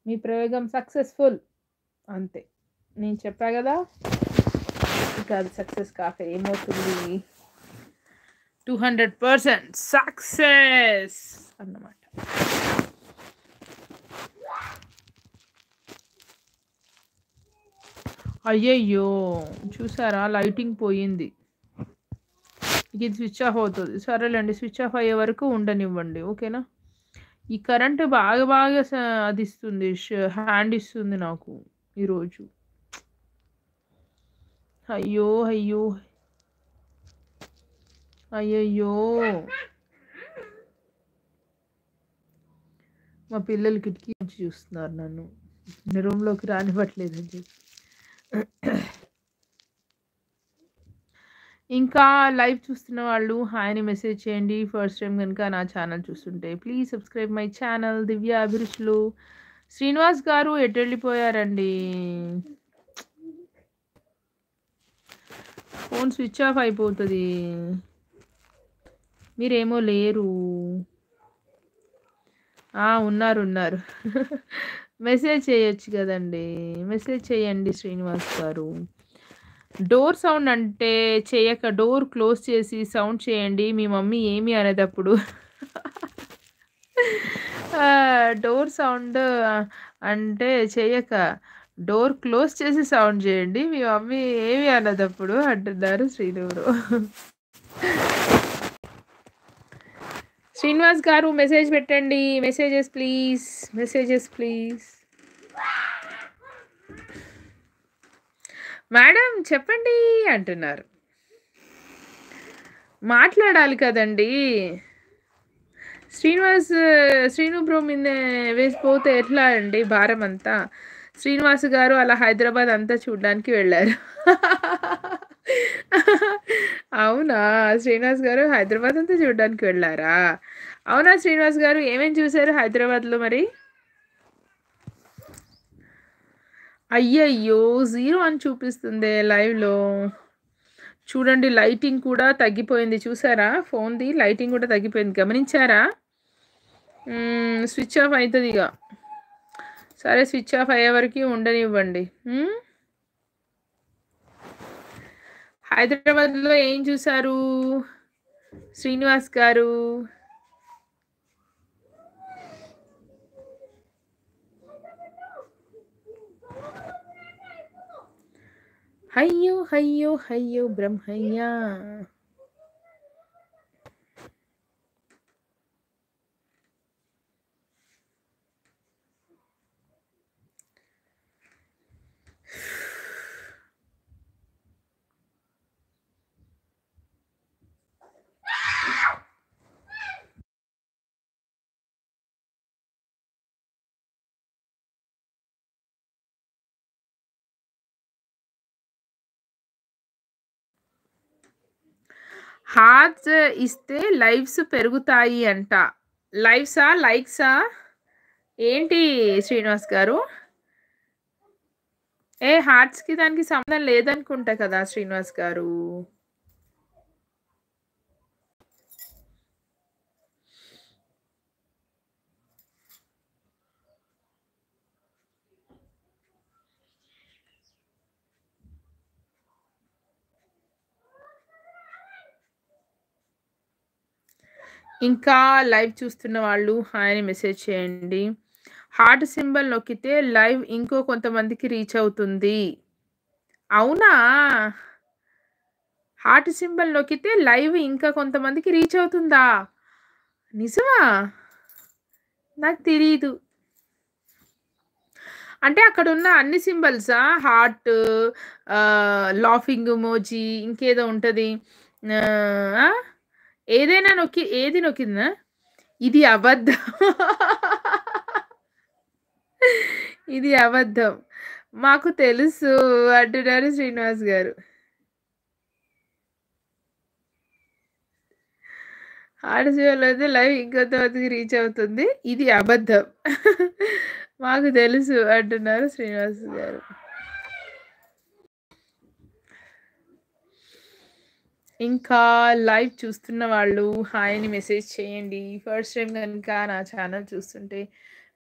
మీ ప్రయోగం సక్సెస్ఫుల్ అంతే. నేను చెప్పా కదా, ఇంకా అది సక్సెస్ కాక ఏమవుతుంది, 200% సక్సెస్ అన్నమాట. అయ్యయ్యో, చూసారా లైటింగ్ పోయింది. ఇది స్విచ్ ఆఫ్ అవుతుంది. సరేలేండి, స్విచ్ ఆఫ్ అయ్యే వరకు ఉండనివ్వండి, ఓకేనా. ఈ కరెంటు బాగా బాగా అది ఇస్తుంది, హ్యాండ్ ఇస్తుంది నాకు ఈరోజు. అయ్యో అయ్యో అయ్యయ్యో, మా పిల్లలు కిటికీ నుంచి చూస్తున్నారు నన్ను, రూమ్లోకి రానివ్వట్లేదని చెప్పి. ఇంకా లైవ్ చూస్తున్న వాళ్ళు హాయ్ని మెసేజ్ చేయండి. ఫస్ట్ టైం కనుక నా ఛానల్ చూస్తుంటే ప్లీజ్ సబ్స్క్రైబ్ మై ఛానల్ దివ్య అభిరుచులు. శ్రీనివాస్ గారు ఎటు వెళ్ళిపోయారండి? ఫోన్ స్విచ్ ఆఫ్ అయిపోతుంది, మీరేమో లేరు. ఉన్నారు ఉన్నారు. మెసేజ్ చేయొచ్చు కదండి, మెసేజ్ చేయండి శ్రీనివాస్ గారు. డోర్ సౌండ్ అంటే చేయక డోర్ క్లోజ్ చేసి సౌండ్ చేయండి, మీ మమ్మీ ఏమి అనేటప్పుడు. డోర్ సౌండ్ అంటే చేయక డోర్ క్లోజ్ చేసి సౌండ్ చేయండి, మీ మమ్మీ ఏమి అనేటప్పుడు అంటున్నారు శ్రీనుడు. శ్రీనివాస్ గారు మెసేజ్ పెట్టండి, messages please, messages please. Madam చెప్పండి అంటున్నారు. మాట్లాడాలి కదండి. శ్రీను బ్రో మీద వేసిపోతే ఎట్లా అండి భారం అంతా. శ్రీనివాస్ గారు అలా హైదరాబాద్ అంతా చూడడానికి వెళ్ళారు. అవునా, శ్రీనివాస్ గారు హైదరాబాద్ అంతా చూడడానికి వెళ్ళారా? అవునా శ్రీనివాస్ గారు, ఏమేమి చూసారు హైదరాబాద్లో మరి? అయ్యయ్యో, 0 అని చూపిస్తుంది లైవ్లో. చూడండి లైటింగ్ కూడా తగ్గిపోయింది, చూసారా? ఫోన్ది లైటింగ్ కూడా తగ్గిపోయింది, గమనించారా? స్విచ్ ఆఫ్ అవుతుంది ఇక. సరే, స్విచ్ ఆఫ్ అయ్యే వరకు ఉండనివ్వండి. హైదరాబాద్లో ఏం చూసారు శ్రీనివాస్ గారు? అయ్యో అయ్యో అయ్యో బ్రహ్మయ్య. హార్ట్స్ ఇస్తే లైవ్స్ పెరుగుతాయి అంట. లైవ్సా లైక్సా ఏంటి శ్రీనివాస్ గారు? హార్ట్స్కి దానికి సంబంధం లేదనుకుంటా కదా శ్రీనివాస్ గారు. ఇంకా లైవ్ చూస్తున్న వాళ్ళు హాయ్ మెసేజ్ చేయండి. హార్ట్ సింబల్ నొక్కితే లైవ్ ఇంకో కొంతమందికి రీచ్ అవుతుంది. అవునా, హార్ట్ సింబల్ నొక్కితే లైవ్ ఇంకా కొంతమందికి రీచ్ అవుతుందా? నిజమా? నాకు తెలీదు. అంటే అక్కడ ఉన్న అన్ని సింబల్సా? హార్ట్, లాఫింగ్ ఎమోజీ, ఇంకేదో ఉంటుంది, ఏదైనా నొక్కి ఏది నొక్కిందా? ఇది అబద్ధం. ఇది అబద్ధం, మాకు తెలుసు అంటున్నారు శ్రీనివాస్ గారు. అయితే లైవ్ ఇంకొంతమందికి రీచ్ అవుతుంది, ఇది అబద్ధం. మాకు తెలుసు అంటున్నారు శ్రీనివాస్ గారు. ఇంకా లైవ్ చూస్తున్న వాళ్ళు హాయ్ అని మెసేజ్ చేయండి. ఫస్ట్ టైం కనుక నా ఛానల్ చూస్తుంటే